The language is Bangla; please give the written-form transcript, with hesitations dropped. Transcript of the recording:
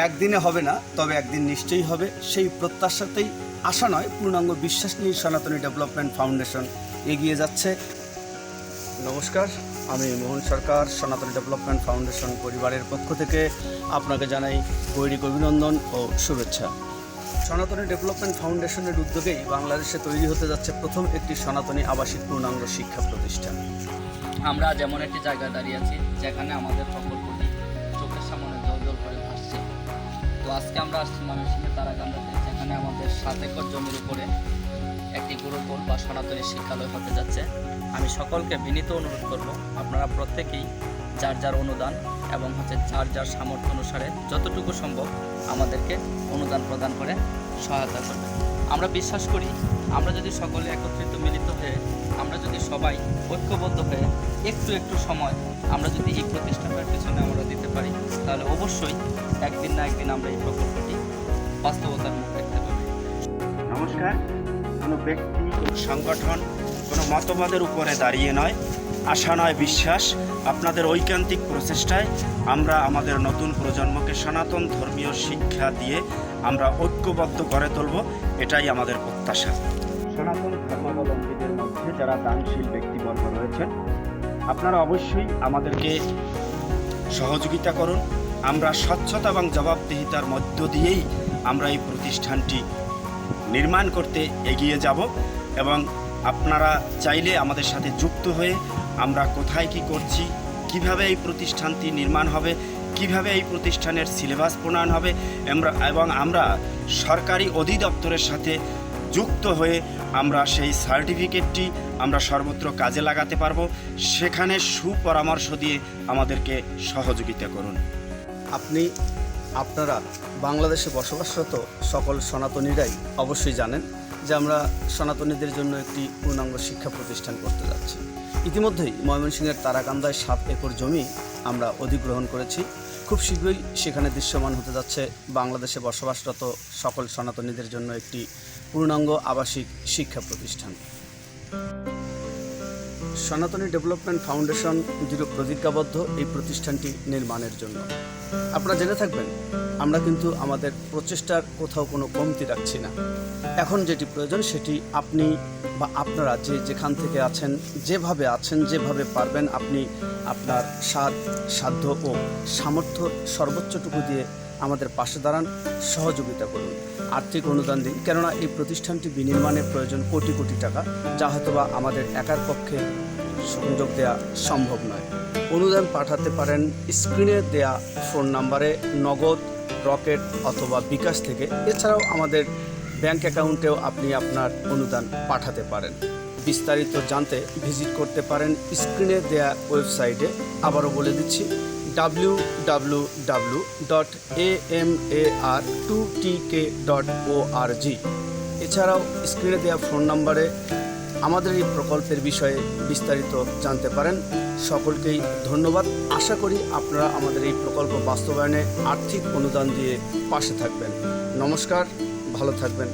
একদিনে হবে না, তবে একদিন নিশ্চয়ই হবে। সেই প্রত্যাশাতেই আশা নয়, পূর্ণাঙ্গ বিশ্বাস নিয়ে সনাতনী ডেভেলপমেন্ট ফাউন্ডেশন এগিয়ে যাচ্ছে। নমস্কার, আমি মোহন সরকার। সনাতনী ডেভেলপমেন্ট ফাউন্ডেশন পরিবারের পক্ষ থেকে আপনাকে জানাই গৈরিক অভিনন্দন ও শুভেচ্ছা। সনাতনী ডেভেলপমেন্ট ফাউন্ডেশনের উদ্যোগেই বাংলাদেশে তৈরি হতে যাচ্ছে প্রথম একটি সনাতনী আবাসিক পূর্ণাঙ্গ শিক্ষা প্রতিষ্ঠান। আমরা যেমন একটি জায়গায় দাঁড়িয়ে আছি যেখানে আমাদের প্রকল্পটি চোখের সামনে জল করে ভাসছে। তো আজকে আমরা আসছি ময়মনসিংহের তারাকান্দাতে, যেখানে আমাদের 7 একর জমির উপরে একটি গুরুকুল বা সনাতনী শিক্ষালয় হতে যাচ্ছে। আমি সকলকে বিনীত অনুরোধ করব, আপনারা প্রত্যেকেই যার যার অনুদান এবং যার যার সামর্থ্য অনুসারে যতটুকু সম্ভব আমাদেরকে অনুদান প্রদান করে সহায়তা করবেন। আমরা বিশ্বাস করি, আমরা যদি সকলে একত্রিত মিলিত হয়ে, আমরা যদি সবাই ঐক্যবদ্ধ হয়ে একটু একটু সময় আমরা যদি এই প্রতিষ্ঠানটার পেছনে আমরা দিতে পারি, তাহলে অবশ্যই একদিন না একদিন আমরা এই প্রকল্পটি বাস্তবতার মুখ দেখতে পাবো। নমস্কার। কোনো ব্যক্তি, কোনো সংগঠন, কোনো মতবাদের উপরে দাঁড়িয়ে নয়, আশা নয় বিশ্বাস, আপনাদের ঐকান্তিক প্রচেষ্টায় আমরা আমাদের নতুন প্রজন্মকে সনাতন ধর্মীয় শিক্ষা দিয়ে আমরা ঐক্যবদ্ধ করে তুলব, এটাই আমাদের প্রত্যাশা। সনাতন ধর্মাবলম্বীদের মধ্যে যারা দানশীল ব্যক্তিবর্গ রয়েছেন, আপনারা অবশ্যই আমাদেরকে সহযোগিতা করুন। আমরা স্বচ্ছতা এবং জবাবদিহিতার মধ্য দিয়েই আমরা এই প্রতিষ্ঠানটি নির্মাণ করতে এগিয়ে যাব এবং আপনারা চাইলে আমাদের সাথে যুক্ত হয়ে আমরা কোথায় কি করছি, কিভাবে এই প্রতিষ্ঠানটি নির্মাণ হবে, কিভাবে এই প্রতিষ্ঠানের সিলেবাস প্রণয়ন হবে এবং আমরা সরকারি অধিদপ্তরের সাথে যুক্ত হয়ে আমরা সেই সার্টিফিকেটটি আমরা সর্বত্র কাজে লাগাতে পারবো। সেখানে সুপরামর্শ দিয়ে আমাদেরকে সহযোগিতা করুন। আপনারা বাংলাদেশে বসবাসরত সকল সনাতনীরাই অবশ্যই জানেন যে আমরা সনাতনীদের জন্য একটি পূর্ণাঙ্গ শিক্ষা প্রতিষ্ঠান করতে যাচ্ছি। ইতিমধ্যেই ময়মনসিংহের তারাকান্দায় 7 একর জমি আমরা অধিগ্রহণ করেছি। খুব শীঘ্রই সেখানে দৃশ্যমান হতে যাচ্ছে বাংলাদেশে বসবাসরত সকল সনাতনীদের জন্য একটি পূর্ণাঙ্গ আবাসিক শিক্ষা প্রতিষ্ঠান। সনাতনী ডেভেলপমেন্ট ফাউন্ডেশন দৃঢ় প্রতিজ্ঞাবদ্ধ এই প্রতিষ্ঠানটি নির্মাণের জন্য। আপনারা জেনে থাকবেন, আমরা কিন্তু আমাদের প্রচেষ্টার কোথাও কোনো কমতি রাখছি না। এখন যেটি প্রয়োজন সেটি আপনি বা আপনারা যেখান থেকে আছেন, যেভাবে পারবেন, আপনি আপনার সাধ্য ও সামর্থ্য সর্বোচ্চটুকু দিয়ে আমাদের পাশে দাঁড়ান, সহযোগিতা করুন, আর্থিক অনুদান দিন। কেননা এই প্রতিষ্ঠানটি বিনির্মাণে প্রয়োজন কোটি কোটি টাকা, যা হয়তোবা আমাদের একার পক্ষে সংযোগ দেওয়া সম্ভব নয়। অনুদান পাঠাতে পারেন স্ক্রিনে দেয়া ফোন নাম্বারে, নগদ, রকেট অথবা বিকাশ থেকে। এছাড়াও আমাদের ব্যাংক অ্যাকাউন্টেও আপনি আপনার অনুদান পাঠাতে পারেন। বিস্তারিত জানতে ভিজিট করতে পারেন স্ক্রিনে দেয়া ওয়েবসাইটে। আবারও বলে দিচ্ছি, www.amar2tk.org। এছাড়াও স্ক্রিনে দেওয়া ফোন নাম্বারে আমাদের এই প্রকল্পের বিষয়ে বিস্তারিত জানতে পারেন। সকলকেই ধন্যবাদ। আশা করি আপনারা আমাদের এই প্রকল্প বাস্তবায়নে আর্থিক অনুদান দিয়ে পাশে থাকবেন। নমস্কার, ভালো থাকবেন।